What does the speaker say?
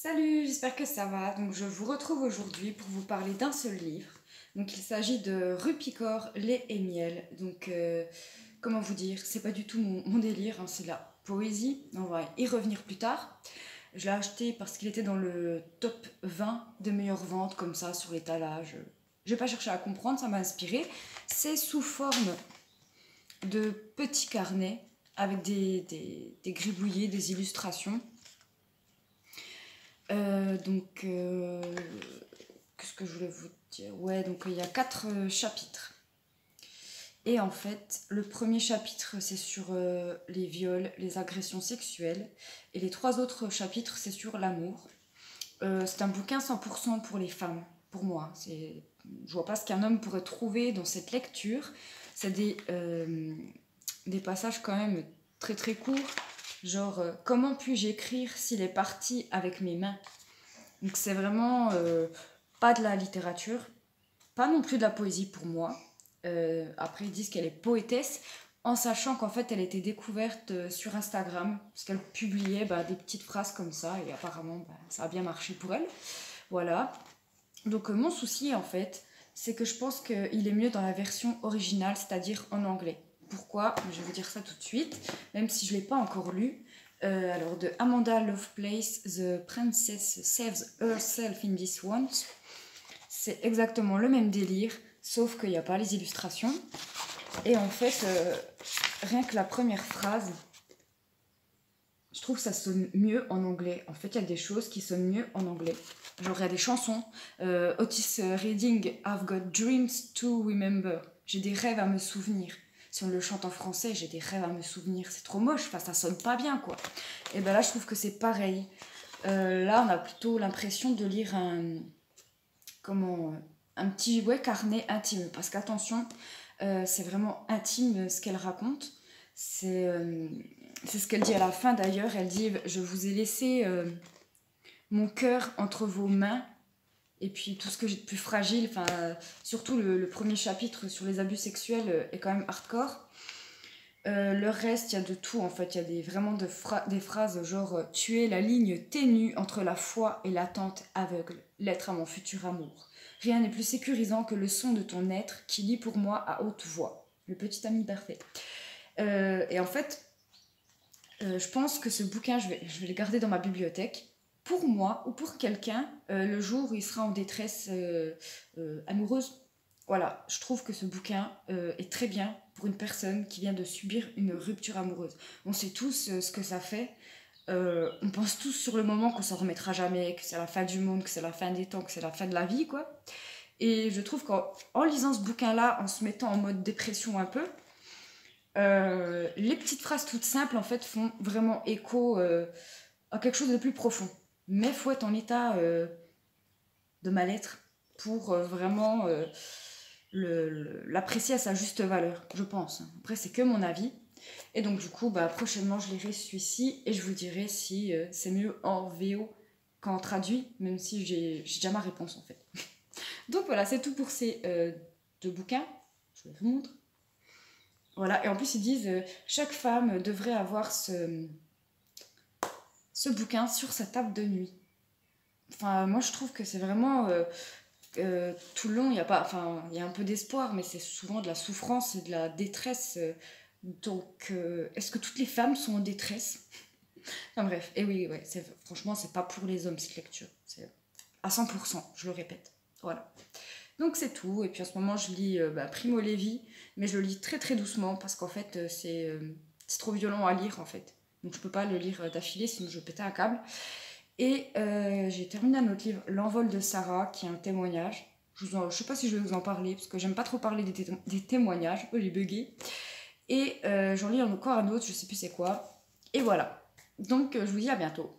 Salut, j'espère que ça va. Donc je vous retrouve aujourd'hui pour vous parler d'un seul livre. Donc il s'agit de Rue Picor, lait et miel. Donc comment vous dire, c'est pas du tout mon délire, hein, c'est de la poésie. On va y revenir plus tard. Je l'ai acheté parce qu'il était dans le top 20 des meilleures ventes comme ça sur l'étalage. J'ai pas cherché à comprendre, ça m'a inspiré. C'est sous forme de petits carnets avec des gribouillés, des illustrations. Qu'est-ce que je voulais vous dire? Ouais, donc il y a 4 chapitres. Et en fait, le premier chapitre, c'est sur les viols, les agressions sexuelles. Et les 3 autres chapitres, c'est sur l'amour. C'est un bouquin 100% pour les femmes, pour moi. Je vois pas ce qu'un homme pourrait trouver dans cette lecture. C'est des passages quand même très très courts. Genre, comment puis-je écrire s'il est parti avec mes mains? Donc c'est vraiment pas de la littérature, pas non plus de la poésie pour moi. Après ils disent qu'elle est poétesse, en sachant qu'en fait elle était découverte sur Instagram, parce qu'elle publiait des petites phrases comme ça, et apparemment ça a bien marché pour elle. Voilà. Donc mon souci en fait, c'est que je pense qu'il est mieux dans la version originale, c'est-à-dire en anglais. Pourquoi? Je vais vous dire ça tout de suite, même si je ne l'ai pas encore lu. Alors de Amanda Lovelace, The Princess Saves Herself in This One. C'est exactement le même délire, sauf qu'il n'y a pas les illustrations. Et en fait, rien que la première phrase, je trouve que ça sonne mieux en anglais. En fait, il y a des choses qui sonnent mieux en anglais. Genre, il y a des chansons. Otis Redding, I've got dreams to remember. J'ai des rêves à me souvenir. Si on le chante en français, j'ai des rêves à me souvenir. C'est trop moche, enfin, ça sonne pas bien, quoi. Et ben là, je trouve que c'est pareil. Là, on a plutôt l'impression de lire un petit carnet intime. Parce qu'attention, c'est vraiment intime ce qu'elle raconte. C'est ce qu'elle dit à la fin d'ailleurs. Elle dit « Je vous ai laissé mon cœur entre vos mains. » Et puis tout ce que j'ai de plus fragile, surtout le premier chapitre sur les abus sexuels est quand même hardcore. Le reste, il y a de tout en fait. Il y a vraiment des phrases genre « Tu es la ligne ténue entre la foi et l'attente aveugle, l'être à mon futur amour. Rien n'est plus sécurisant que le son de ton être qui lit pour moi à haute voix. Le petit ami parfait. » Et en fait, je pense que ce bouquin, je vais le garder dans ma bibliothèque. Pour moi ou pour quelqu'un, le jour où il sera en détresse amoureuse. Voilà, je trouve que ce bouquin est très bien pour une personne qui vient de subir une rupture amoureuse. On sait tous ce que ça fait. On pense tous sur le moment qu'on s'en remettra jamais, que c'est la fin du monde, que c'est la fin des temps, que c'est la fin de la vie, quoi. Et je trouve qu'en lisant ce bouquin-là, en se mettant en mode dépression un peu, les petites phrases toutes simples, en fait, font vraiment écho à quelque chose de plus profond. Mais il faut être en état de mal-être pour vraiment l'apprécier à sa juste valeur, je pense. Après, c'est que mon avis. Et donc, du coup, prochainement, je lirai celui-ci et je vous dirai si c'est mieux en VO qu'en traduit, même si j'ai déjà ma réponse, en fait. Donc, voilà, c'est tout pour ces 2 bouquins. Je vous les montre. Voilà, et en plus, ils disent chaque femme devrait avoir ce bouquin sur sa table de nuit. Enfin, moi, je trouve que c'est vraiment... tout le long, il y a un peu d'espoir, mais c'est souvent de la souffrance et de la détresse. Donc, est-ce que toutes les femmes sont en détresse? Enfin bref, et oui, ouais, franchement, c'est pas pour les hommes cette lecture. C'est à 100%, je le répète. Voilà. Donc c'est tout. Et puis en ce moment, je lis Primo Levi, mais je le lis très très doucement parce qu'en fait, c'est trop violent à lire en fait. Donc je peux pas le lire d'affilée, sinon je pétais un câble. Et j'ai terminé un autre livre, L'envol de Sarah, qui est un témoignage. Je sais pas si je vais vous en parler, parce que j'aime pas trop parler des témoignages. Oh, j'ai bugué. Et j'en lis encore un autre, je sais plus c'est quoi. Et voilà. Donc je vous dis à bientôt.